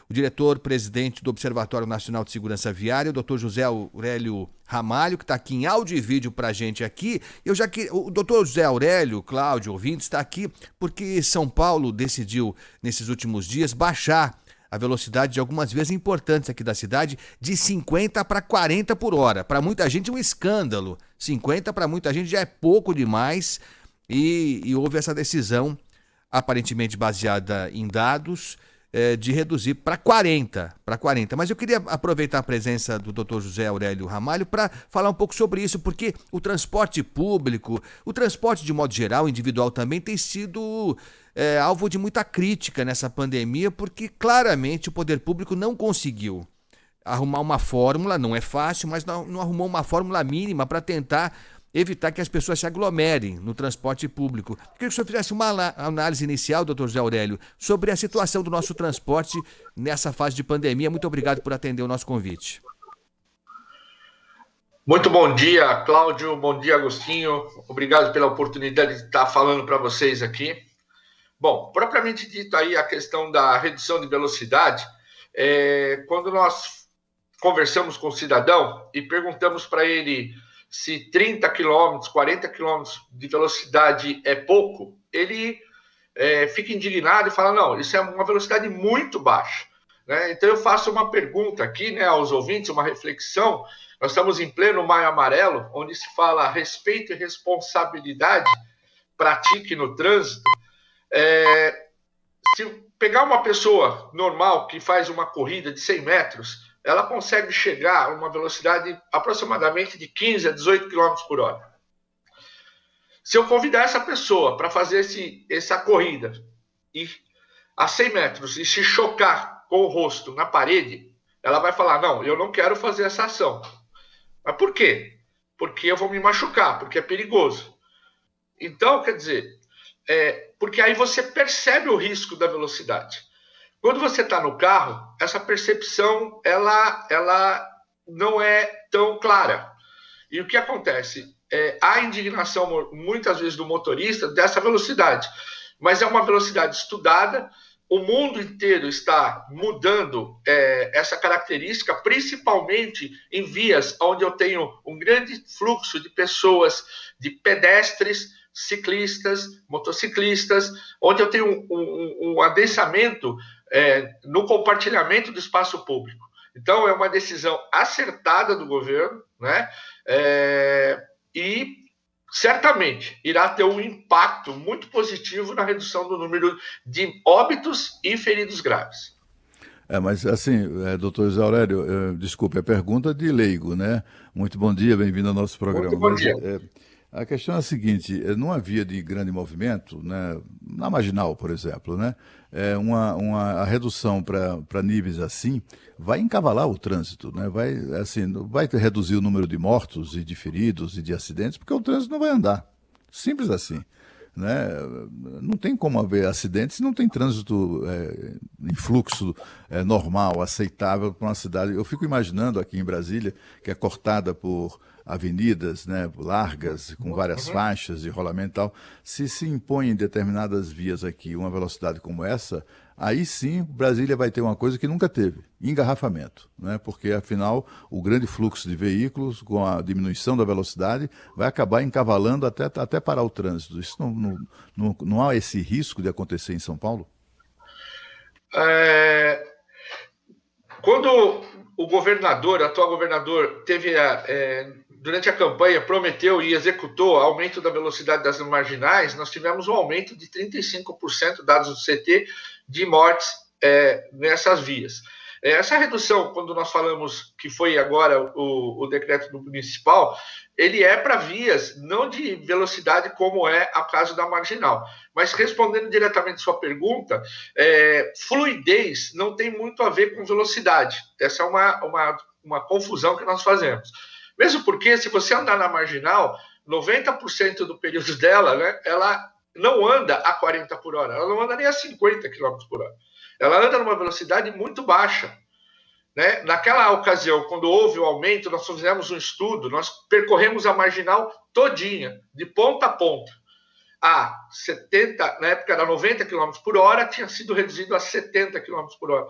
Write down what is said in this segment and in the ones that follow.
o diretor-presidente do Observatório Nacional de Segurança Viária, o doutor José Aurélio Ramalho, que está aqui em áudio e vídeo para a gente aqui. O doutor José Aurélio, Cláudio, ouvinte, está aqui porque São Paulo decidiu, nesses últimos dias, baixar a velocidade de algumas vias importantes aqui da cidade de 50 para 40 por hora. Para muita gente é um escândalo. 50 para muita gente já é pouco demais e houve essa decisão, aparentemente baseada em dados, de reduzir para 40. Mas eu queria aproveitar a presença do Dr. José Aurélio Ramalho para falar um pouco sobre isso, porque o transporte público, o transporte de modo geral, individual também, tem sido alvo de muita crítica nessa pandemia, porque claramente o poder público não conseguiu arrumar uma fórmula, não é fácil, mas não arrumou uma fórmula mínima para tentar evitar que as pessoas se aglomerem no transporte público. Eu queria que o senhor fizesse uma análise inicial, doutor José Aurélio, sobre a situação do nosso transporte nessa fase de pandemia. Muito obrigado por atender o nosso convite. Muito bom dia, Cláudio. Bom dia, Agostinho. Obrigado pela oportunidade de estar falando para vocês aqui. Bom, propriamente dito aí a questão da redução de velocidade, quando nós conversamos com o cidadão e perguntamos para ele se 30 km, 40 km de velocidade é pouco, ele fica indignado e fala, não, isso é uma velocidade muito baixa. Né? Então eu faço uma pergunta aqui, né, aos ouvintes, uma reflexão. Nós estamos em pleno Maio Amarelo, onde se fala respeito e responsabilidade, pratique no trânsito. Se pegar uma pessoa normal que faz uma corrida de 100 metros, ela consegue chegar a uma velocidade aproximadamente de 15 a 18 km por hora. Se eu convidar essa pessoa para fazer essa corrida a 100 metros e se chocar com o rosto na parede, ela vai falar, não, eu não quero fazer essa ação. Mas por quê? Porque eu vou me machucar, porque é perigoso. Então, quer dizer, porque aí você percebe o risco da velocidade. Quando você está no carro, essa percepção ela não é tão clara. E o que acontece? Há indignação, muitas vezes, do motorista dessa velocidade. Mas é uma velocidade estudada. O mundo inteiro está mudando essa característica, principalmente em vias onde eu tenho um grande fluxo de pessoas, de pedestres, ciclistas, motociclistas, onde eu tenho um adensamento no compartilhamento do espaço público. Então, é uma decisão acertada do governo, né? E certamente irá ter um impacto muito positivo na redução do número de óbitos e feridos graves. Mas assim, doutor José Aurélio, desculpe, é pergunta de leigo, né? Muito bom dia, bem-vindo ao nosso programa. Muito bom dia. A questão é a seguinte, numa via de grande movimento, né, na Marginal, por exemplo, né, a redução para níveis assim vai encavalar o trânsito, né, vai reduzir o número de mortos e de feridos e de acidentes, porque o trânsito não vai andar. Simples assim. Né? Não tem como haver acidentes se não tem trânsito em fluxo normal, aceitável para uma cidade. Eu fico imaginando aqui em Brasília, que é cortada por avenidas, né, largas, com várias faixas de rolamento e tal, se impõe em determinadas vias aqui uma velocidade como essa, aí sim Brasília vai ter uma coisa que nunca teve, engarrafamento, né? Porque afinal o grande fluxo de veículos, com a diminuição da velocidade, vai acabar encavalando até parar o trânsito. Isso não há esse risco de acontecer em São Paulo? Quando o atual governador, durante a campanha, prometeu e executou aumento da velocidade das marginais, nós tivemos um aumento de 35%, dados do CT, de mortes nessas vias. Essa redução, quando nós falamos que foi agora o decreto do municipal, ele é para vias não de velocidade como é a caso da marginal. Mas respondendo diretamente a sua pergunta, fluidez não tem muito a ver com velocidade. Essa é uma confusão que nós fazemos. Mesmo porque, se você andar na marginal, 90% do período dela, né, ela não anda a 40 por hora, ela não anda nem a 50 km por hora. Ela anda numa velocidade muito baixa. Né? Naquela ocasião, quando houve o aumento, nós fizemos um estudo, nós percorremos a marginal todinha, de ponta a ponta. A 70, na época era 90 km por hora, tinha sido reduzido a 70 km por hora.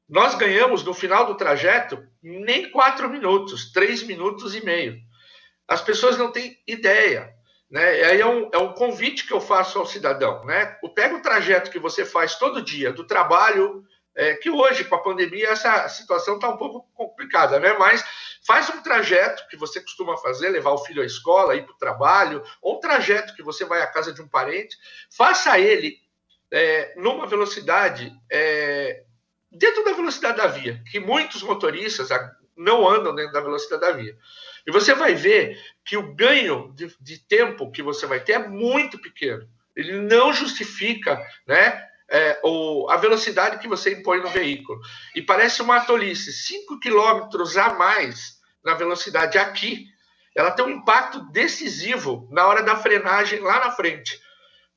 nós ganhamos no final do trajeto nem 4 minutos, 3 minutos e meio. As pessoas não têm ideia. Né? E aí é um convite que eu faço ao cidadão. Né? Pega o trajeto que você faz todo dia, do trabalho, que hoje, com a pandemia, essa situação está um pouco complicada, né? Mas faz um trajeto que você costuma fazer, levar o filho à escola, ir para o trabalho, ou um trajeto que você vai à casa de um parente, faça ele numa velocidade dentro da velocidade da via, que muitos motoristas não andam dentro da velocidade da via. E você vai ver que o ganho de tempo que você vai ter é muito pequeno. Ele não justifica, né, a velocidade que você impõe no veículo. E parece uma tolice. 5 quilômetros a mais na velocidade aqui, ela tem um impacto decisivo na hora da frenagem lá na frente.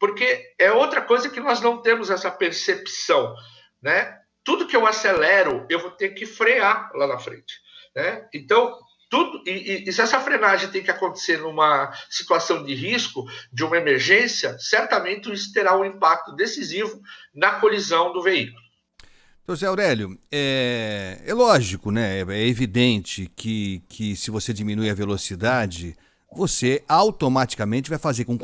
Porque é outra coisa que nós não temos essa percepção, né? Tudo que eu acelero, eu vou ter que frear lá na frente, né? Então, tudo, e se essa frenagem tem que acontecer numa situação de risco, de uma emergência, certamente isso terá um impacto decisivo na colisão do veículo. José Aurélio, é lógico, né? É evidente que se você diminui a velocidade, você automaticamente vai fazer com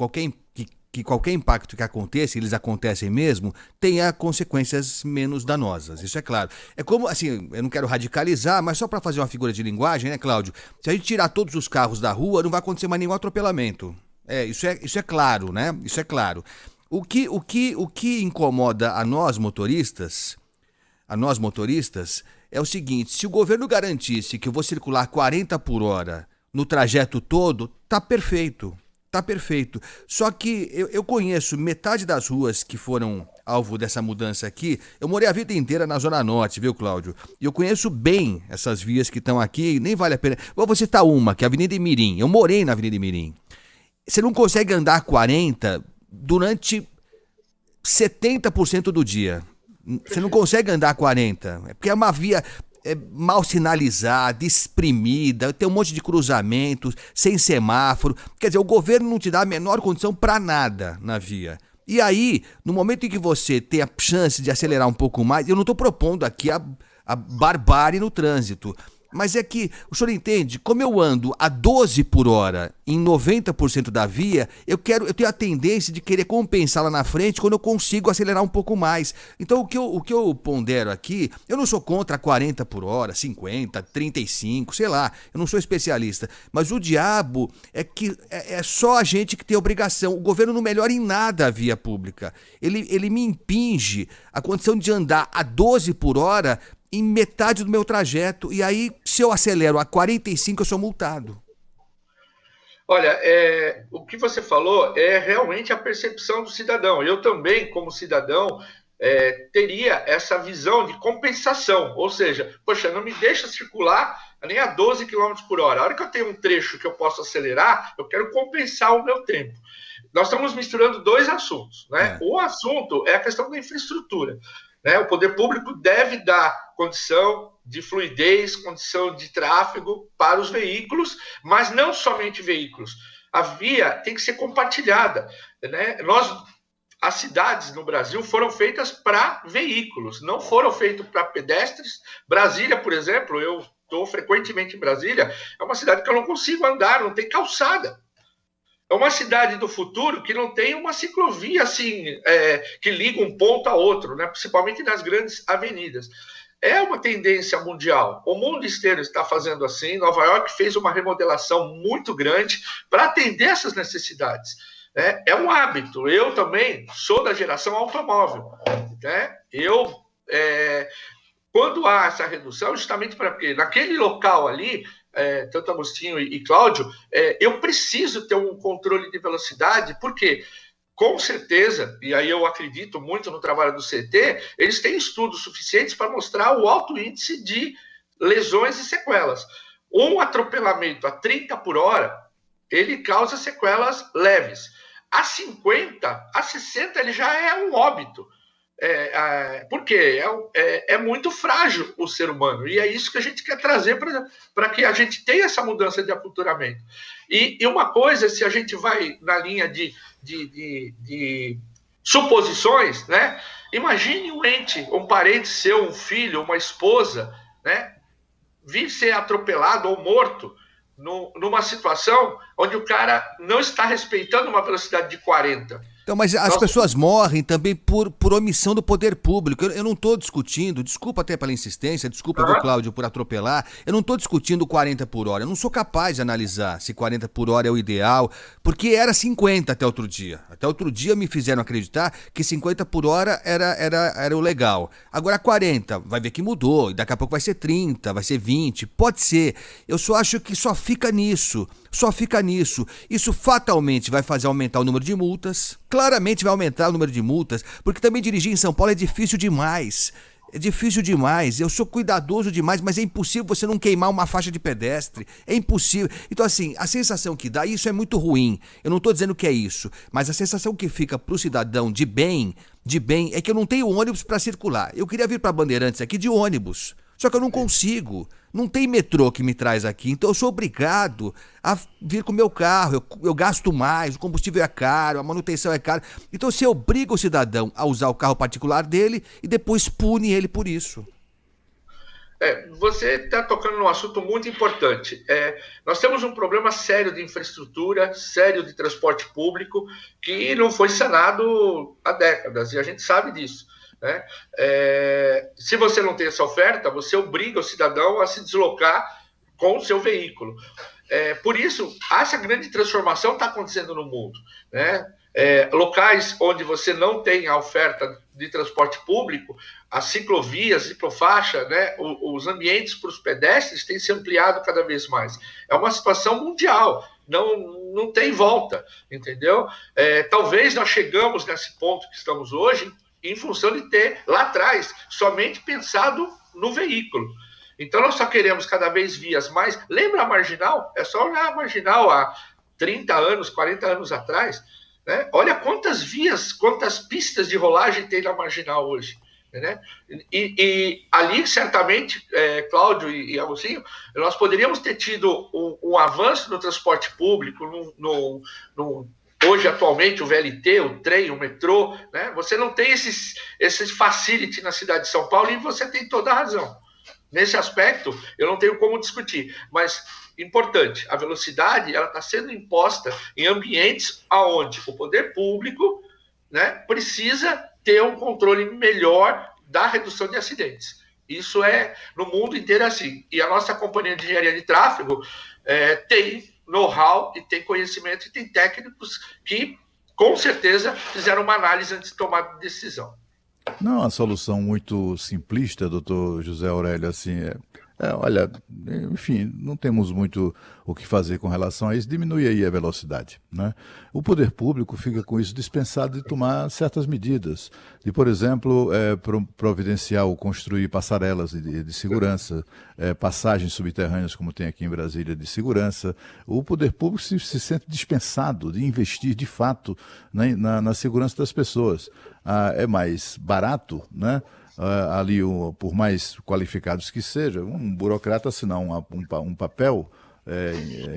que qualquer impacto que aconteça, eles acontecem mesmo, tenha consequências menos danosas. Isso é claro. É como, assim, eu não quero radicalizar, mas só para fazer uma figura de linguagem, né, Cláudio? Se a gente tirar todos os carros da rua, não vai acontecer mais nenhum atropelamento. Isso é claro, né? Isso é claro. O que incomoda a nós motoristas, é o seguinte: se o governo garantisse que eu vou circular 40 por hora no trajeto todo, tá perfeito. Tá perfeito. Só que eu conheço metade das ruas que foram alvo dessa mudança aqui. Eu morei a vida inteira na Zona Norte, viu, Cláudio? E eu conheço bem essas vias que estão aqui, nem vale a pena. Vou citar uma, que é a Avenida Imirim. Eu morei na Avenida Imirim. Você não consegue andar 40 durante 70% do dia. Você não consegue andar 40. É porque é uma via mal sinalizada, exprimida, tem um monte de cruzamentos, sem semáforo. Quer dizer, o governo não te dá a menor condição para nada na via. E aí, no momento em que você tem a chance de acelerar um pouco mais, eu não estou propondo aqui a barbárie no trânsito, mas é que, o senhor entende, como eu ando a 12 por hora em 90% da via, eu tenho a tendência de querer compensar lá na frente quando eu consigo acelerar um pouco mais. Então o que eu pondero aqui, eu não sou contra 40 por hora, 50, 35, sei lá, eu não sou especialista, mas o diabo é que é só a gente que tem obrigação. O governo não melhora em nada a via pública. Ele me impinge a condição de andar a 12 por hora em metade do meu trajeto, e aí, se eu acelero a 45, eu sou multado. Olha, o que você falou é realmente a percepção do cidadão. Eu também, como cidadão, teria essa visão de compensação, ou seja, poxa, não me deixa circular nem a 12 km por hora. A hora que eu tenho um trecho que eu posso acelerar, eu quero compensar o meu tempo. Nós estamos misturando dois assuntos, né? O assunto é a questão da infraestrutura. Né? O poder público deve dar condição de fluidez, condição de tráfego para os veículos, mas não somente veículos. A via tem que ser compartilhada. Né? As cidades no Brasil foram feitas para veículos, não foram feitas para pedestres. Brasília, por exemplo, eu estou frequentemente em Brasília, é uma cidade que eu não consigo andar, não tem calçada. É uma cidade do futuro que não tem uma ciclovia assim, que liga um ponto a outro, né? Principalmente nas grandes avenidas. É uma tendência mundial. O mundo inteiro está fazendo assim. Nova York fez uma remodelação muito grande para atender essas necessidades. É um hábito. Eu também sou da geração automóvel. Né? Quando há essa redução, justamente para quê? Naquele local ali, tanto Agostinho e Cláudio, eu preciso ter um controle de velocidade, porque, com certeza, e aí eu acredito muito no trabalho do CT, eles têm estudos suficientes para mostrar o alto índice de lesões e sequelas. Um atropelamento a 30 por hora, ele causa sequelas leves. A 50, a 60, ele já é um óbito. Porque é muito frágil o ser humano, e é isso que a gente quer trazer para que a gente tenha essa mudança de aculturamento. E uma coisa, se a gente vai na linha de suposições, né? Imagine um ente, um parente seu, um filho, uma esposa, né? Vir ser atropelado ou morto numa situação onde o cara não está respeitando uma velocidade de 40. Então, mas as pessoas morrem também por omissão do poder público. Eu não estou discutindo, desculpa até pela insistência, desculpa, viu, Cláudio, por atropelar. Eu não estou discutindo 40 por hora. Eu não sou capaz de analisar se 40 por hora é o ideal, porque era 50 até outro dia. Até outro dia me fizeram acreditar que 50 por hora era o legal. Agora 40, vai ver que mudou, e daqui a pouco vai ser 30, vai ser 20, pode ser. Eu só acho que só fica nisso. Isso fatalmente vai fazer aumentar o número de multas. Claramente vai aumentar o número de multas, porque também dirigir em São Paulo é difícil demais. É difícil demais. Eu sou cuidadoso demais, mas é impossível você não queimar uma faixa de pedestre. É impossível. Então, assim, a sensação que dá, isso é muito ruim. Eu não estou dizendo que é isso, mas a sensação que fica pro cidadão de bem, é que eu não tenho ônibus para circular. Eu queria vir para Bandeirantes aqui de ônibus. Só que eu não consigo. Não tem metrô que me traz aqui, então eu sou obrigado a vir com o meu carro. Eu gasto mais, o combustível é caro, a manutenção é cara. Então você obriga o cidadão a usar o carro particular dele e depois pune ele por isso. Você está tocando num assunto muito importante. Nós temos um problema sério de infraestrutura, sério de transporte público, que não foi sanado há décadas, e a gente sabe disso. Né? Se você não tem essa oferta, você obriga o cidadão a se deslocar com o seu veículo. Por isso, essa grande transformação está acontecendo no mundo. Né? Locais onde você não tem a oferta de transporte público, as ciclovias, ciclofaixa, né? Os ambientes para os pedestres têm se ampliado cada vez mais. É uma situação mundial, não tem volta, entendeu? Talvez nós chegamos nesse ponto que estamos hoje em função de ter, lá atrás, somente pensado no veículo. Então, nós só queremos cada vez vias mais... Lembra a Marginal? É só olhar a Marginal há 30 anos, 40 anos atrás. Né? Olha quantas vias, quantas pistas de rolagem tem na Marginal hoje. Né? E ali, certamente, Cláudio e Agostinho, nós poderíamos ter tido um avanço no transporte público, hoje, atualmente, o VLT, o trem, o metrô, né? Você não tem esses facility na cidade de São Paulo e você tem toda a razão. Nesse aspecto, eu não tenho como discutir, mas importante, a velocidade ela está sendo imposta em ambientes onde o poder público, né, precisa ter um controle melhor da redução de acidentes. Isso é no mundo inteiro assim. E a nossa companhia de engenharia de tráfego tem know-how e tem conhecimento e tem técnicos que, com certeza, fizeram uma análise antes de tomar decisão. Não é uma solução muito simplista, doutor José Aurélio, assim, olha, enfim, não temos muito o que fazer com relação a isso, diminui aí a velocidade, né? O poder público fica com isso dispensado de tomar certas medidas, de, por exemplo, providenciar ou construir passarelas de segurança, passagens subterrâneas, como tem aqui em Brasília, de segurança. O poder público se sente dispensado de investir, de fato, na segurança das pessoas. É mais barato, né? Ali, por mais qualificados que sejam, um burocrata assinar um papel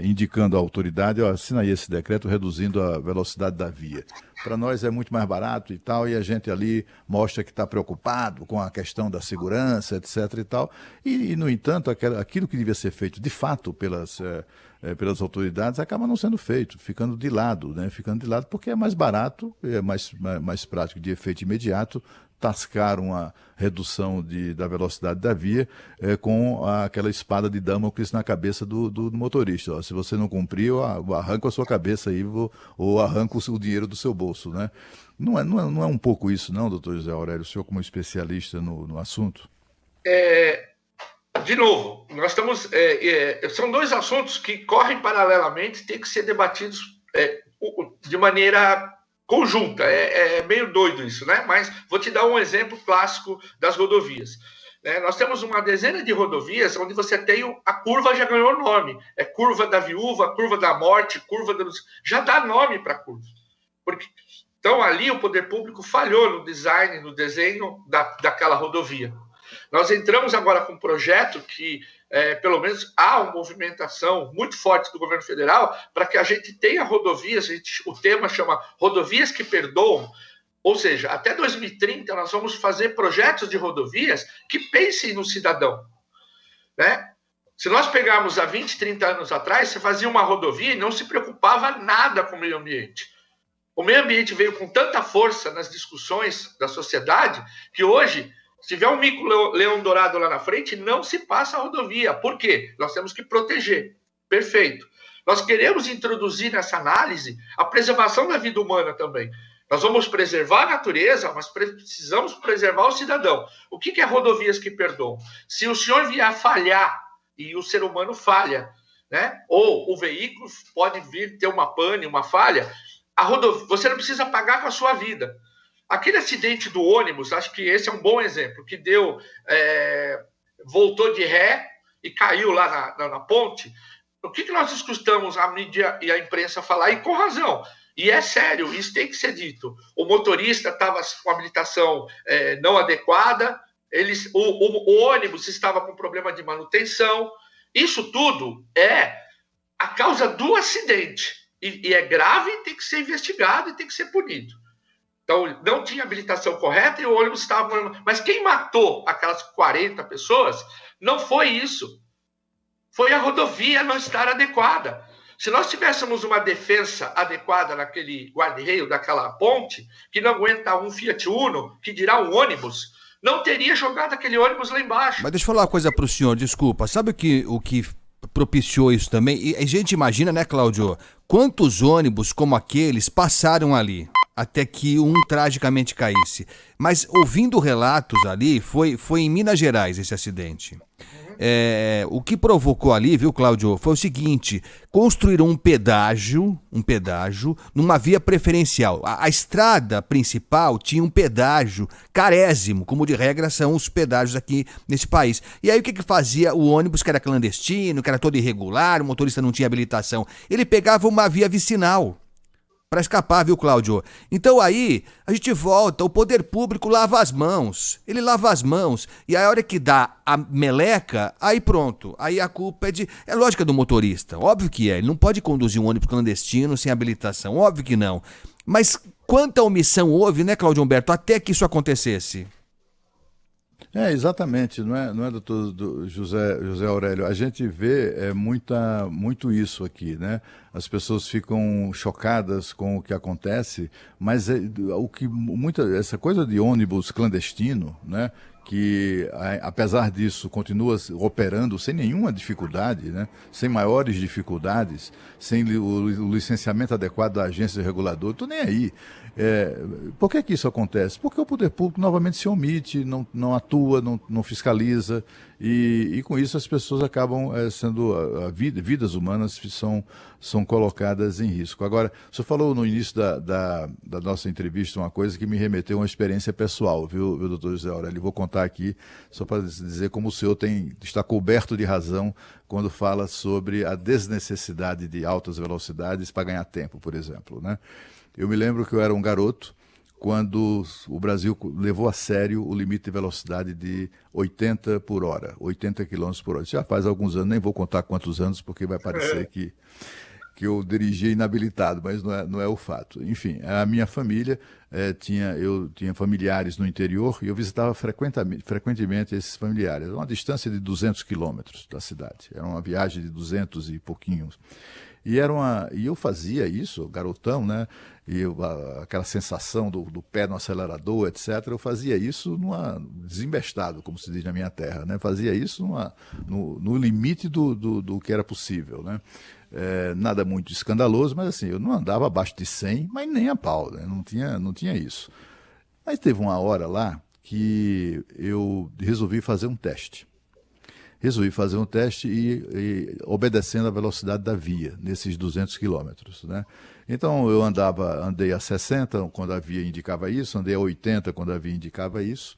indicando à autoridade, assina aí esse decreto reduzindo a velocidade da via. Para nós é muito mais barato e tal, e a gente ali mostra que está preocupado com a questão da segurança, etc. e tal. E no entanto, aquilo que devia ser feito de fato pelas autoridades acaba não sendo feito, ficando de lado, né? Ficando de lado porque é mais barato, é mais prático, de efeito imediato, tascar uma redução da velocidade da via com aquela espada de Damocles na cabeça do motorista. Ó, se você não cumprir, eu arranco a sua cabeça aí, ou arranco o dinheiro do seu bolso, né? Não é um pouco isso, não, doutor José Aurélio, o senhor como especialista no assunto? De novo, nós estamos... são dois assuntos que correm paralelamente e têm que ser debatidos de maneira conjunta. É meio doido isso, né? Mas vou te dar um exemplo clássico das rodovias. Nós temos uma dezena de rodovias onde você tem a curva, já ganhou nome. É curva da viúva, curva da morte, já dá nome para a curva. Então, ali o poder público falhou no design, no desenho daquela rodovia. Nós entramos agora com um projeto que, pelo menos, há uma movimentação muito forte do governo federal para que a gente tenha rodovias, o tema chama Rodovias que Perdoam, Ou seja, até 2030 nós vamos fazer projetos de rodovias que pensem no cidadão, né? Se nós pegarmos há 20, 30 anos atrás, você fazia uma rodovia e não se preocupava nada com o meio ambiente. O meio ambiente veio com tanta força nas discussões da sociedade que hoje, se tiver um mico-leão dourado lá na frente, não se passa a rodovia. Por quê? Nós temos que proteger. Perfeito. Nós queremos introduzir nessa análise a preservação da vida humana também. Nós vamos preservar a natureza, mas precisamos preservar o cidadão. O que é rodovias que perdoam? Se o senhor vier a falhar, e o ser humano falha, né? Ou o veículo pode vir ter uma pane, uma falha, você não precisa pagar com a sua vida. Aquele acidente do ônibus, acho que esse é um bom exemplo, que voltou de ré e caiu lá na ponte. O que nós escutamos a mídia e a imprensa falar? E com razão. E é sério, isso tem que ser dito. O motorista estava com habilitação não adequada, o ônibus estava com problema de manutenção. Isso tudo é a causa do acidente. E é grave, tem que ser investigado e tem que ser punido. Então, não tinha habilitação correta e o ônibus estava... Mas quem matou aquelas 40 pessoas não foi isso. Foi a rodovia não estar adequada. Se nós tivéssemos uma defesa adequada naquele guarda-reio daquela ponte, que não aguenta um Fiat Uno, que dirá um ônibus, não teria jogado aquele ônibus lá embaixo. Mas deixa eu falar uma coisa pro senhor, desculpa. Sabe o que propiciou isso também? E a gente imagina, né, Cláudio, quantos ônibus como aqueles passaram ali até que um tragicamente caísse. Mas ouvindo relatos ali, foi em Minas Gerais esse acidente. O que provocou ali, viu, Cláudio, foi o seguinte: construíram um pedágio numa via preferencial. A estrada principal tinha um pedágio carésimo, como de regra são os pedágios aqui nesse país. E aí o que fazia o ônibus, que era clandestino, que era todo irregular, o motorista não tinha habilitação? Ele pegava uma via vicinal para escapar, viu, Cláudio? Então aí a gente volta, o poder público lava as mãos, ele lava as mãos, e a hora que dá a meleca, aí pronto, aí a culpa é lógica do motorista, óbvio que é, ele não pode conduzir um ônibus clandestino sem habilitação, óbvio que não, mas quanta omissão houve, né, Cláudio Humberto, até que isso acontecesse? Exatamente, não é, doutor José Aurélio? A gente vê muito isso aqui, né? As pessoas ficam chocadas com o que acontece, mas essa coisa de ônibus clandestino, né? Que apesar disso continua operando sem nenhuma dificuldade, né? Sem maiores dificuldades, sem o licenciamento adequado da agência reguladora, estou nem aí. Por que isso acontece? Porque o poder público novamente se omite, não atua, não fiscaliza, e com isso as pessoas acabam vidas humanas são colocadas em risco. Agora, o senhor falou no início da nossa entrevista uma coisa que me remeteu a uma experiência pessoal, viu, doutor José Aurélio? Vou contar aqui, só para dizer como o senhor está coberto de razão quando fala sobre a desnecessidade de altas velocidades para ganhar tempo, por exemplo, né? Eu me lembro que eu era um garoto quando o Brasil levou a sério o limite de velocidade de 80 por hora, 80 km por hora. Isso já faz alguns anos, nem vou contar quantos anos, porque vai parecer que eu dirigi inabilitado, mas não é o fato. Enfim, a minha família, eu tinha familiares no interior e eu visitava frequentemente esses familiares. Era uma distância de 200 quilômetros da cidade, era uma viagem de 200 e pouquinhos. E eu fazia isso, garotão, né? Aquela sensação do pé no acelerador, etc. Eu fazia isso desembestado, como se diz na minha terra, né? Fazia isso no limite do que era possível, né? Nada muito escandaloso, mas assim, eu não andava abaixo de 100, mas nem a pau, né? Não tinha isso. Mas teve uma hora lá que eu resolvi fazer um teste. E obedecendo a velocidade da via, nesses 200 quilômetros, né? Então eu andei a 60 quando a via indicava isso, andei a 80 quando a via indicava isso,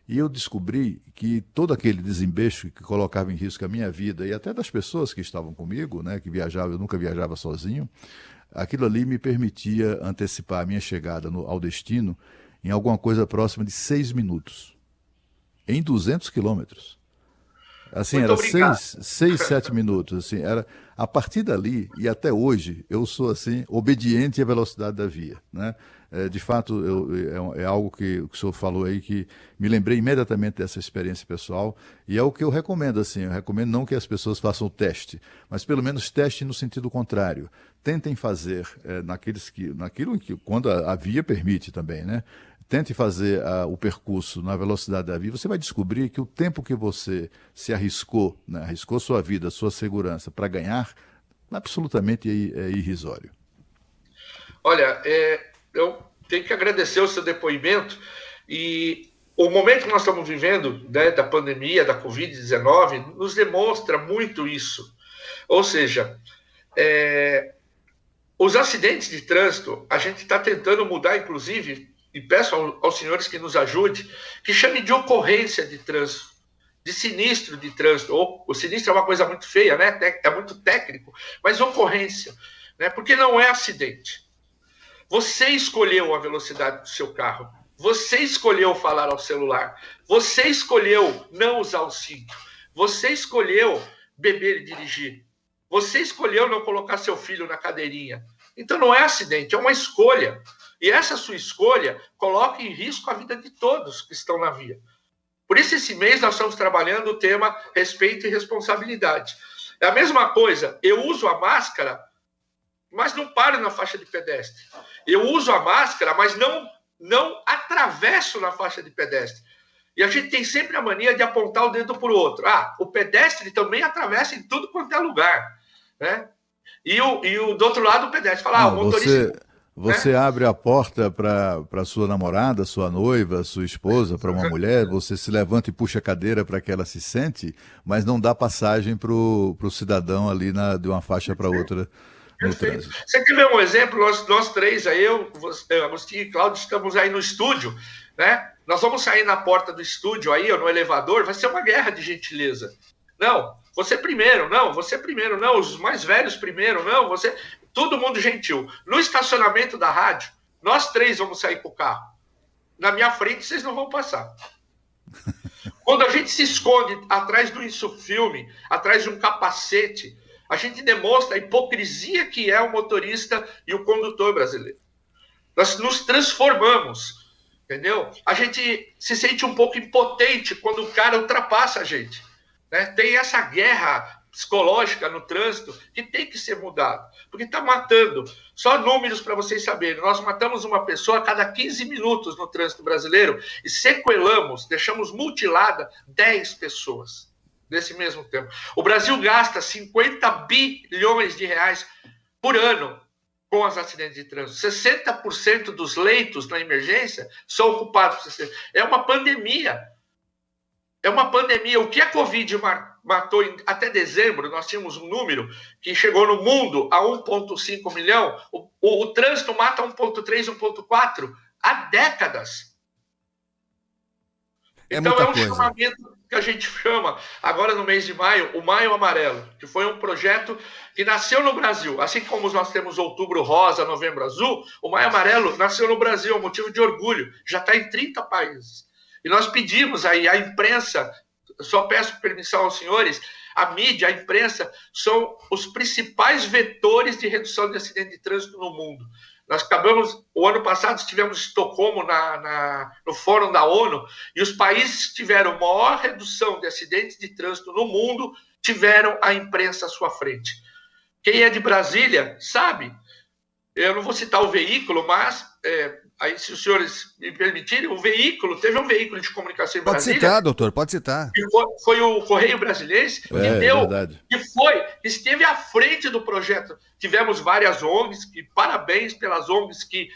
e eu descobri que todo aquele desembeixo que colocava em risco a minha vida e até das pessoas que estavam comigo, né, que viajavam, eu nunca viajava sozinho, aquilo ali me permitia antecipar a minha chegada ao destino em alguma coisa próxima de 6 minutos, em 200 quilômetros. Assim, Muito era obrigado. 7 minutos, assim, era a partir dali e até hoje eu sou assim obediente à velocidade da via, né? De fato, é algo que o senhor falou aí que me lembrei imediatamente dessa experiência pessoal e é o que eu recomendo, assim, eu recomendo não que as pessoas façam o teste, mas pelo menos teste no sentido contrário. Tentem fazer naquilo que quando a via permite também, né? Tente fazer o percurso na velocidade da via, você vai descobrir que o tempo que você se arriscou, né, arriscou sua vida, sua segurança para ganhar, absolutamente é irrisório. Olha, eu tenho que agradecer o seu depoimento e o momento que nós estamos vivendo, né, da pandemia, da Covid-19, nos demonstra muito isso. Ou seja, os acidentes de trânsito, a gente está tentando mudar, inclusive, e peço aos senhores que nos ajude, que chame de ocorrência de trânsito, de sinistro de trânsito. O sinistro é uma coisa muito feia, né? É muito técnico, mas ocorrência, né? Porque não é acidente. Você escolheu a velocidade do seu carro, você escolheu falar ao celular, você escolheu não usar o cinto, você escolheu beber e dirigir, você escolheu não colocar seu filho na cadeirinha. Então não é acidente, é uma escolha. E essa sua escolha coloca em risco a vida de todos que estão na via. Por isso, esse mês nós estamos trabalhando o tema respeito e responsabilidade. É a mesma coisa, eu uso a máscara, mas não paro na faixa de pedestre. Eu uso a máscara, mas não atravesso na faixa de pedestre. E a gente tem sempre a mania de apontar o dedo para o outro. O pedestre também atravessa em tudo quanto é lugar, né? E do outro lado o pedestre fala, o motorista... Você abre a porta para sua namorada, sua noiva, sua esposa, para uma mulher, você se levanta e puxa a cadeira para que ela se sente, mas não dá passagem para o cidadão ali de uma faixa para outra no trânsito. Você quer ver um exemplo? Nós três, aí, Agostinho e Cláudio, estamos aí no estúdio, né? Nós vamos sair na porta do estúdio aí, ou no elevador, vai ser uma guerra de gentileza. Não, você primeiro, não, os mais velhos primeiro, não, você... Todo mundo gentil. No estacionamento da rádio, nós três vamos sair com o carro. Na minha frente, vocês não vão passar. Quando a gente se esconde atrás do insufilme, atrás de um capacete, a gente demonstra a hipocrisia que é o motorista e o condutor brasileiro. Nós nos transformamos, entendeu? A gente se sente um pouco impotente quando o cara ultrapassa a gente, né? Tem essa guerra psicológica no trânsito que tem que ser mudado, porque está matando. Só números para vocês saberem, nós matamos uma pessoa a cada 15 minutos no trânsito brasileiro e sequelamos, deixamos mutilada 10 pessoas nesse mesmo tempo. O Brasil gasta 50 bilhões de reais por ano com os acidentes de trânsito. 60% dos leitos na emergência são ocupados por esse. É uma pandemia. É uma pandemia. O que a Covid matou até dezembro, nós tínhamos um número que chegou no mundo a 1,5 milhão. O trânsito mata 1,3, 1,4 há décadas. Então é um chamamento que a gente chama, agora no mês de maio, o Maio Amarelo, que foi um projeto que nasceu no Brasil. Assim como nós temos Outubro Rosa, Novembro Azul, o Maio Amarelo nasceu no Brasil, é um motivo de orgulho. Já está em 30 países. E nós pedimos aí, a imprensa, só peço permissão aos senhores, a mídia, a imprensa, são os principais vetores de redução de acidente de trânsito no mundo. Nós acabamos, o ano passado estivemos em Estocolmo, no Fórum da ONU, e os países que tiveram maior redução de acidentes de trânsito no mundo tiveram a imprensa à sua frente. Quem é de Brasília sabe, eu não vou citar o veículo, mas... aí, se os senhores me permitirem, teve um veículo de comunicação em Brasília. Pode citar, doutor, pode citar. Que foi o Correio Brasiliense, que esteve à frente do projeto. Tivemos várias ONGs, e parabéns pelas ONGs que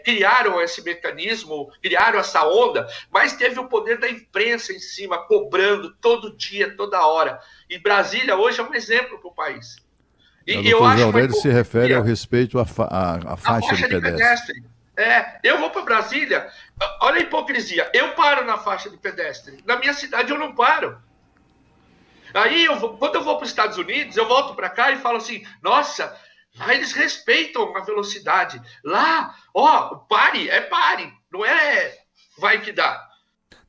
criaram esse mecanismo, criaram essa onda, mas teve o poder da imprensa em cima, cobrando todo dia, toda hora. E Brasília hoje é um exemplo para o país. E eu acho que Aurélio se refere ao respeito à faixa de pedestre. Eu vou para Brasília, olha a hipocrisia, eu paro na faixa de pedestre, na minha cidade eu não paro. Aí, quando eu vou para os Estados Unidos, eu volto para cá e falo assim, nossa, lá eles respeitam a velocidade, lá, pare, não é vai que dá.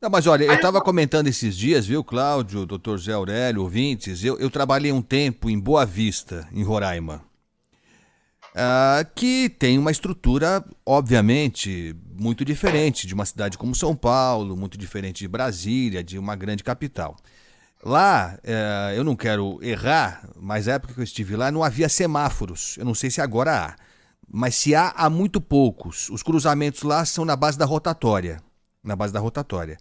Não, mas olha, eu Aí, estava comentando esses dias, viu, Cláudio, doutor Zé Aurélio, ouvintes, eu trabalhei um tempo em Boa Vista, em Roraima, que tem uma estrutura, obviamente, muito diferente de uma cidade como São Paulo, muito diferente de Brasília, de uma grande capital. Lá, eu não quero errar, mas na época que eu estive lá não havia semáforos. Eu não sei se agora há, mas se há muito poucos. Os cruzamentos lá são na base da rotatória. Na base da rotatória.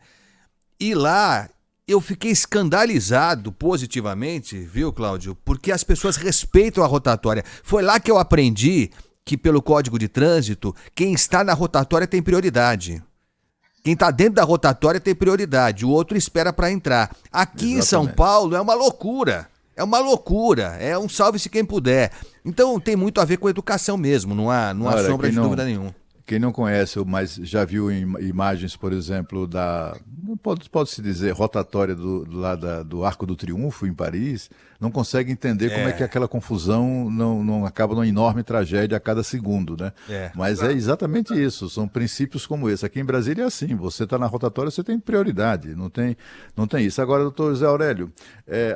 E lá eu fiquei escandalizado positivamente, viu, Cláudio? Porque as pessoas respeitam a rotatória. Foi lá que eu aprendi que, pelo Código de Trânsito, quem está na rotatória tem prioridade. Quem está dentro da rotatória tem prioridade, o outro espera para entrar. Aqui em São Paulo é uma loucura. É uma loucura. É um salve-se quem puder. Então tem muito a ver com a educação mesmo, não há sombra de dúvida nenhuma. Quem não conhece, mas já viu imagens, por exemplo, pode-se dizer, rotatória do Arco do Triunfo em Paris, não consegue entender como é que aquela confusão não acaba numa enorme tragédia a cada segundo, né? Mas é exatamente isso, são princípios como esse. Aqui em Brasília é assim, você está na rotatória, você tem prioridade, não tem isso. Agora, doutor José Aurélio,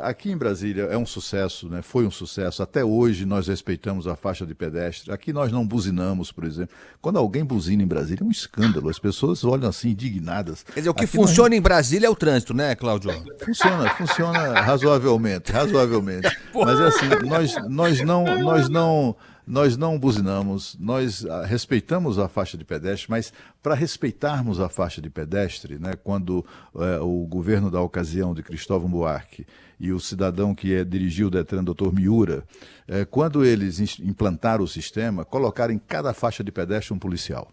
aqui em Brasília é um sucesso, né? Foi um sucesso, até hoje nós respeitamos a faixa de pedestre, aqui nós não buzinamos, por exemplo. Quando alguém buzina em Brasília é um escândalo, as pessoas olham assim indignadas. Quer dizer, o que funciona em Brasília é o trânsito, né, Cláudio? Funciona razoavelmente. Mas é assim, nós não buzinamos, nós respeitamos a faixa de pedestre, mas para respeitarmos a faixa de pedestre, né, quando o governo da ocasião de Cristóvão Buarque e o cidadão que dirigiu o Detran, Dr. Miura, quando eles implantaram o sistema, colocaram em cada faixa de pedestre um policial.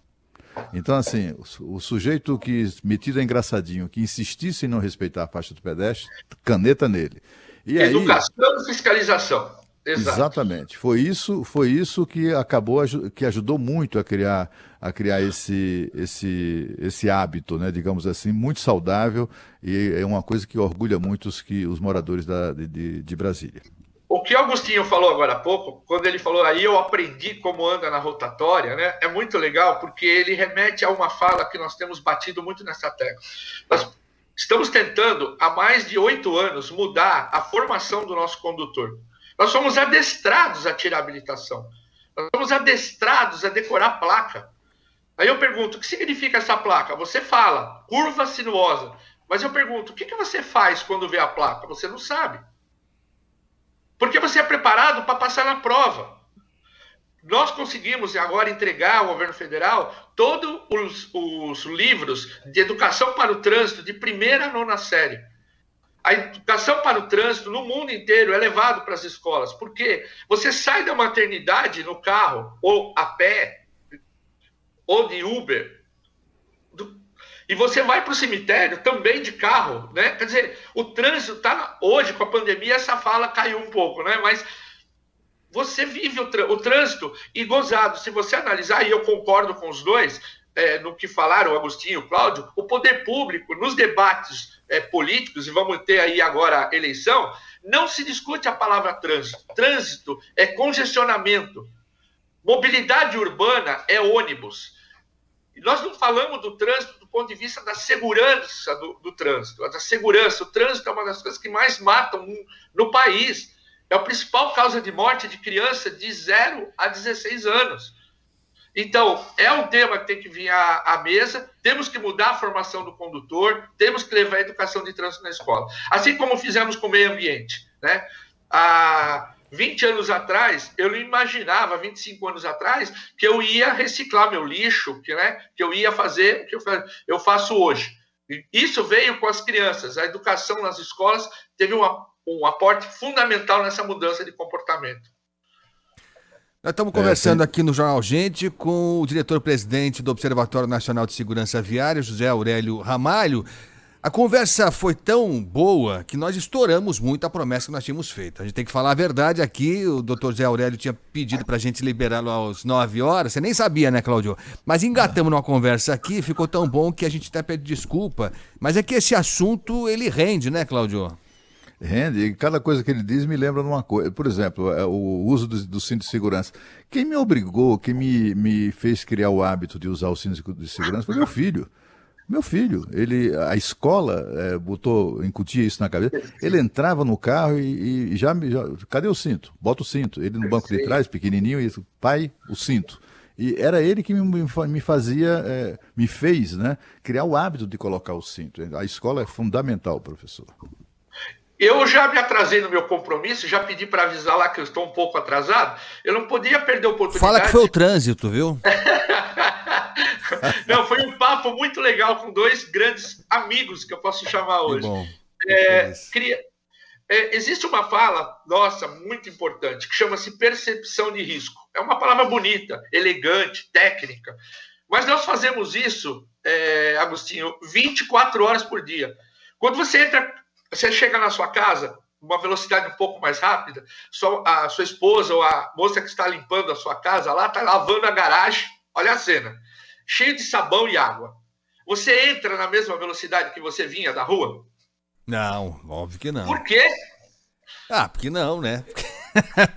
Então, assim, o sujeito que, metido engraçadinho, que insistisse em não respeitar a faixa de pedestre, caneta nele. E educação e fiscalização. Exato. Exatamente. Foi isso que que ajudou muito a criar esse hábito, né, digamos assim, muito saudável, e é uma coisa que orgulha muito os moradores de Brasília. O que Augustinho falou agora há pouco, quando ele falou aí eu aprendi como anda na rotatória, né? É muito legal porque ele remete a uma fala que nós temos batido muito nessa tecla. Nós estamos tentando há mais de 8 anos mudar a formação do nosso condutor. Nós somos adestrados a tirar habilitação. Nós somos adestrados a decorar placa. Aí eu pergunto, o que significa essa placa? Você fala, curva sinuosa. Mas eu pergunto, o que você faz quando vê a placa? Você não sabe. Porque você é preparado para passar na prova. Nós conseguimos agora entregar ao governo federal todos os livros de educação para o trânsito de 1ª a 9ª série. A educação para o trânsito no mundo inteiro é levado para as escolas, porque você sai da maternidade no carro, ou a pé, ou de Uber, e você vai para o cemitério também de carro, né? Quer dizer, o trânsito está... Hoje, com a pandemia, essa fala caiu um pouco, né? Mas você vive o trânsito e gozado. Se você analisar, e eu concordo com os dois, no que falaram, o Agostinho e o Cláudio, o poder público, nos debates políticos, e vamos ter aí agora a eleição, não se discute a palavra trânsito. Trânsito é congestionamento. Mobilidade urbana é ônibus. E nós não falamos do trânsito do ponto de vista da segurança do trânsito. Da segurança. O trânsito é uma das coisas que mais matam no país. É a principal causa de morte de criança de 0 a 16 anos. Então, é um tema que tem que vir à mesa, temos que mudar a formação do condutor, temos que levar a educação de trânsito na escola. Assim como fizemos com o meio ambiente, né? Há 20 anos atrás, eu não imaginava, 25 anos atrás, que eu ia reciclar meu lixo, que eu ia fazer o que eu faço hoje. Isso veio com as crianças. A educação nas escolas teve um aporte fundamental nessa mudança de comportamento. Nós estamos conversando aqui no Jornal Gente com o diretor-presidente do Observatório Nacional de Segurança Viária, José Aurélio Ramalho. A conversa foi tão boa que nós estouramos muito a promessa que nós tínhamos feito. A gente tem que falar a verdade aqui. O doutor José Aurélio tinha pedido para a gente liberá-lo às 9 horas. Você nem sabia, né, Cláudio? Mas engatamos numa conversa aqui, ficou tão bom que a gente até pede desculpa. Mas é que esse assunto, ele rende, né, Cláudio? Rende, e cada coisa que ele diz me lembra de uma coisa. Por exemplo, o uso do cinto de segurança. Quem me obrigou, quem me fez criar o hábito de usar o cinto de segurança foi meu filho. Meu filho, a escola incutia isso na cabeça. Ele entrava no carro e cadê o cinto? Bota o cinto. Ele no banco de trás, pequenininho, e pai, o cinto. E era ele que me fez, né, criar o hábito de colocar o cinto. A escola é fundamental, professor. Eu já me atrasei no meu compromisso, já pedi para avisar lá que eu estou um pouco atrasado. Eu não podia perder a oportunidade. Fala que foi o trânsito, viu? Não, foi um papo muito legal com dois grandes amigos que eu posso chamar hoje. Bom. Existe uma fala nossa muito importante que chama-se percepção de risco. É uma palavra bonita, elegante, técnica. Mas nós fazemos isso, Agostinho, 24 horas por dia. Quando você chega na sua casa, uma velocidade um pouco mais rápida, a sua esposa ou a moça que está limpando a sua casa lá está lavando a garagem, olha a cena, cheio de sabão e água. Você entra na mesma velocidade que você vinha da rua? Não, óbvio que não. Por quê? Porque não, né?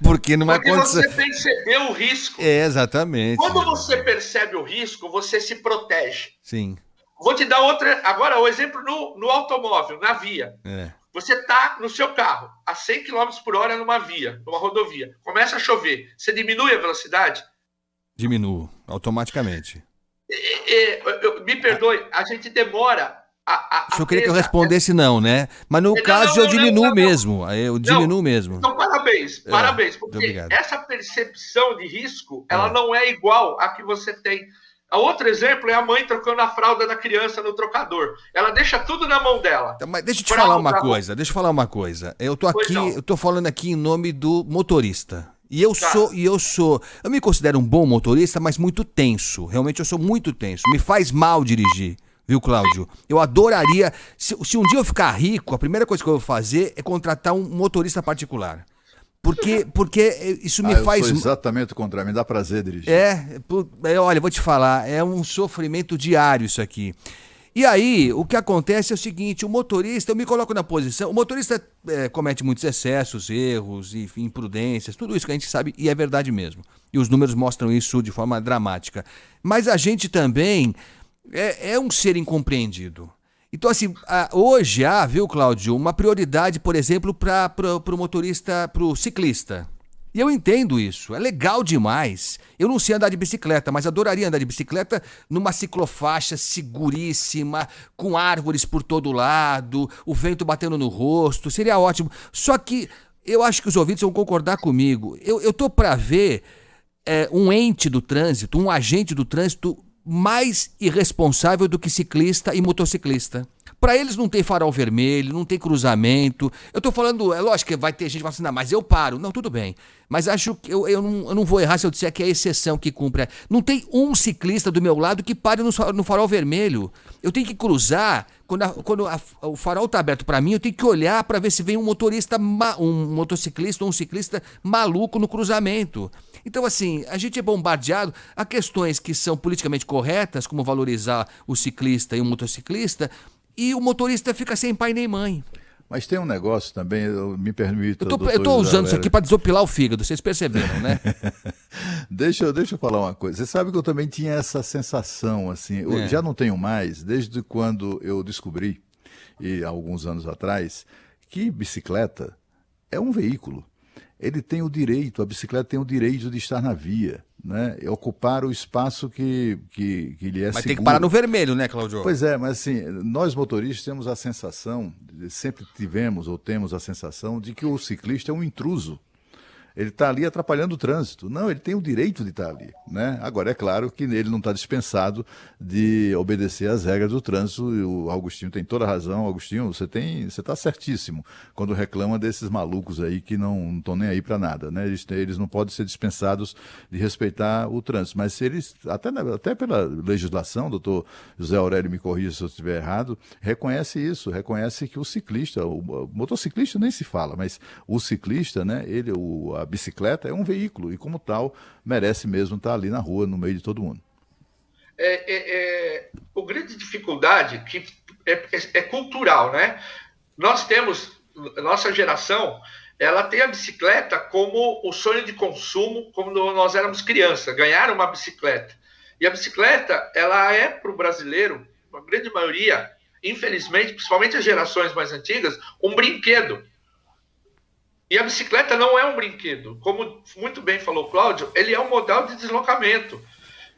Porque numa condição... você percebeu o risco. Exatamente. Quando você percebe o risco, você se protege. Sim. Vou te dar agora o exemplo no automóvel, na via. Você está no seu carro a 100 km por hora numa via, numa rodovia. Começa a chover. Você diminui a velocidade? Diminuo, automaticamente. Me perdoe, a gente demora o senhor queria que eu respondesse não, né? Mas no caso eu diminuo mesmo. Eu diminuo mesmo. Então, parabéns. Porque essa percepção de risco, ela não é igual à que você tem. Outro exemplo é a mãe trocando a fralda da criança no trocador. Ela deixa tudo na mão dela. Mas deixa eu te falar uma coisa. Eu tô falando aqui em nome do motorista. Eu me considero um bom motorista, mas muito tenso. Realmente eu sou muito tenso. Me faz mal dirigir. Viu, Cláudio? Eu adoraria... Se um dia eu ficar rico, a primeira coisa que eu vou fazer é contratar um motorista particular. Porque isso me faz... Eu sou exatamente o contrário, me dá prazer dirigir. Olha, vou te falar, é um sofrimento diário isso aqui. E aí, o que acontece é o seguinte, o motorista, eu me coloco na posição, o motorista comete muitos excessos, erros, imprudências, tudo isso que a gente sabe e é verdade mesmo. E os números mostram isso de forma dramática. Mas a gente também é um ser incompreendido. Então, assim, hoje há, viu, Cláudio, uma prioridade, por exemplo, para o motorista, para o ciclista. E eu entendo isso, é legal demais. Eu não sei andar de bicicleta, mas adoraria andar de bicicleta numa ciclofaixa seguríssima, com árvores por todo lado, o vento batendo no rosto, seria ótimo. Só que eu acho que os ouvintes vão concordar comigo. Eu tô para ver um ente do trânsito, um agente do trânsito mais irresponsável do que ciclista e motociclista. Para eles não tem farol vermelho, não tem cruzamento. Eu tô falando, é lógico que vai ter gente que fala assim, não, mas eu paro. Não, tudo bem. Mas acho que eu não vou errar se eu disser que é a exceção que cumpre. Não tem um ciclista do meu lado que pare no farol vermelho. Eu tenho que cruzar, quando o farol tá aberto para mim, eu tenho que olhar para ver se vem um motorista, um motociclista ou um ciclista maluco no cruzamento. Então, assim, a gente é bombardeado a questões que são politicamente corretas, como valorizar o ciclista e o motociclista, e o motorista fica sem pai nem mãe. Mas tem um negócio também, me permita... Eu tô usando isso aqui para desopilar o fígado, vocês perceberam, né? Deixa eu falar uma coisa. Você sabe que eu também tinha essa sensação, assim, eu já não tenho mais, desde quando eu descobri, há alguns anos atrás, que bicicleta é um veículo. Ele tem o direito, a bicicleta tem o direito de estar na via, né? Ocupar o espaço que lhe é seguro. Mas tem que parar no vermelho, né, Cláudio? Pois é, mas assim, nós motoristas temos a sensação, sempre tivemos ou temos a sensação de que o ciclista é um intruso. Ele está ali atrapalhando o trânsito. Não, ele tem o direito de estar ali, né? Agora, é claro que ele não está dispensado de obedecer às regras do trânsito. E o Agostinho tem toda a razão. Agostinho, você está certíssimo quando reclama desses malucos aí que não estão nem aí para nada, né? Eles não podem ser dispensados de respeitar o trânsito. Mas se eles, até pela legislação, doutor José Aurélio me corrija se eu estiver errado, reconhece isso, reconhece que o ciclista, o motociclista nem se fala, mas o ciclista, né? A bicicleta é um veículo e, como tal, merece mesmo estar ali na rua, no meio de todo mundo. A grande dificuldade que é cultural, né? Nossa geração, ela tem a bicicleta como o sonho de consumo quando nós éramos crianças, ganhar uma bicicleta. E a bicicleta, ela é para o brasileiro a grande maioria, infelizmente, principalmente as gerações mais antigas, um brinquedo. E a bicicleta não é um brinquedo. Como muito bem falou o Cláudio, ele é um modal de deslocamento.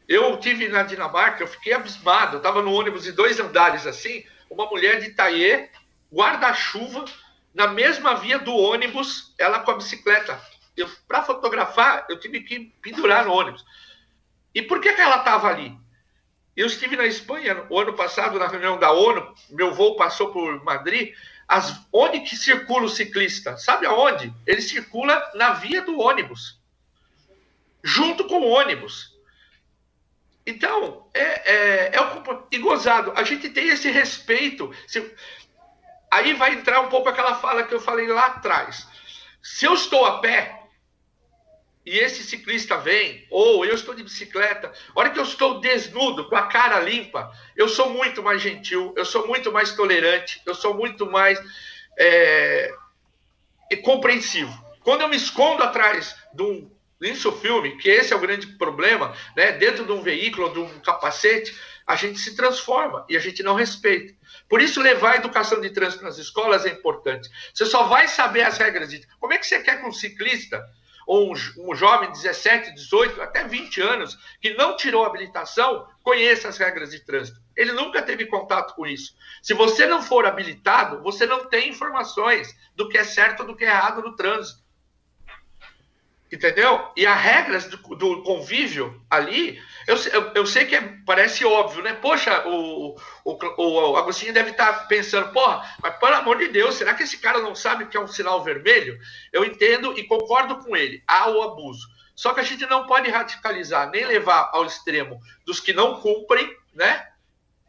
Eu tive na Dinamarca, eu fiquei abismado. Eu estava no ônibus de 2 andares assim, uma mulher de Itaê, guarda-chuva, na mesma via do ônibus, ela com a bicicleta. Para fotografar, eu tive que pendurar no ônibus. E por que ela estava ali? Eu estive na Espanha o ano passado, na reunião da ONU, meu voo passou por Madrid. Onde que circula o ciclista? Sabe aonde? Ele circula na via do ônibus, junto com o ônibus. Então, e gozado, a gente tem esse respeito. Aí vai entrar um pouco aquela fala que eu falei lá atrás. Se eu estou a pé, e esse ciclista vem, ou eu estou de bicicleta, a hora que eu estou desnudo, com a cara limpa, eu sou muito mais gentil, eu sou muito mais tolerante, eu sou muito mais compreensivo. Quando eu me escondo atrás de um insufilme, que esse é o grande problema, né? Dentro de um veículo, de um capacete, a gente se transforma e a gente não respeita. Por isso, levar a educação de trânsito nas escolas é importante. Você só vai saber as regras de... Como é que você quer que um ciclista ou um jovem de 17, 18, até 20 anos, que não tirou a habilitação, conheça as regras de trânsito? Ele nunca teve contato com isso. Se você não for habilitado, você não tem informações do que é certo ou do que é errado no trânsito. Entendeu? E as regras do convívio ali, eu sei que parece óbvio, né? Poxa, o Agostinho deve estar pensando, porra, mas pelo amor de Deus, será que esse cara não sabe o que é um sinal vermelho? Eu entendo e concordo com ele, há o abuso. Só que a gente não pode radicalizar, nem levar ao extremo dos que não cumprem, né?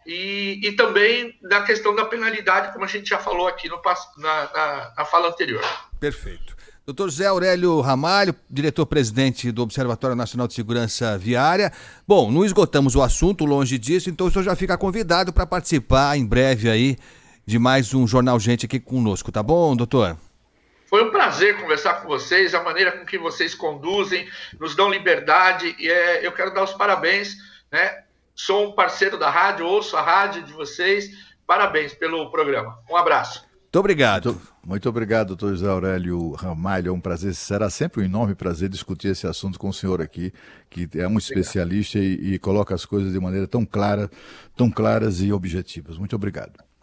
E também na questão da penalidade, como a gente já falou aqui na fala anterior. Perfeito. Dr. José Aurélio Ramalho, diretor-presidente do Observatório Nacional de Segurança Viária. Bom, não esgotamos o assunto, longe disso, então o senhor já fica convidado para participar em breve aí de mais um Jornal Gente aqui conosco, tá bom, doutor? Foi um prazer conversar com vocês, a maneira com que vocês conduzem, nos dão liberdade, e eu quero dar os parabéns, né? Sou um parceiro da rádio, ouço a rádio de vocês, parabéns pelo programa. Um abraço. Muito obrigado. Muito obrigado, doutor José Aurélio Ramalho. É um prazer, será sempre um enorme prazer discutir esse assunto com o senhor aqui, que é um especialista e coloca as coisas de maneira tão clara, tão claras e objetivas. Muito obrigado.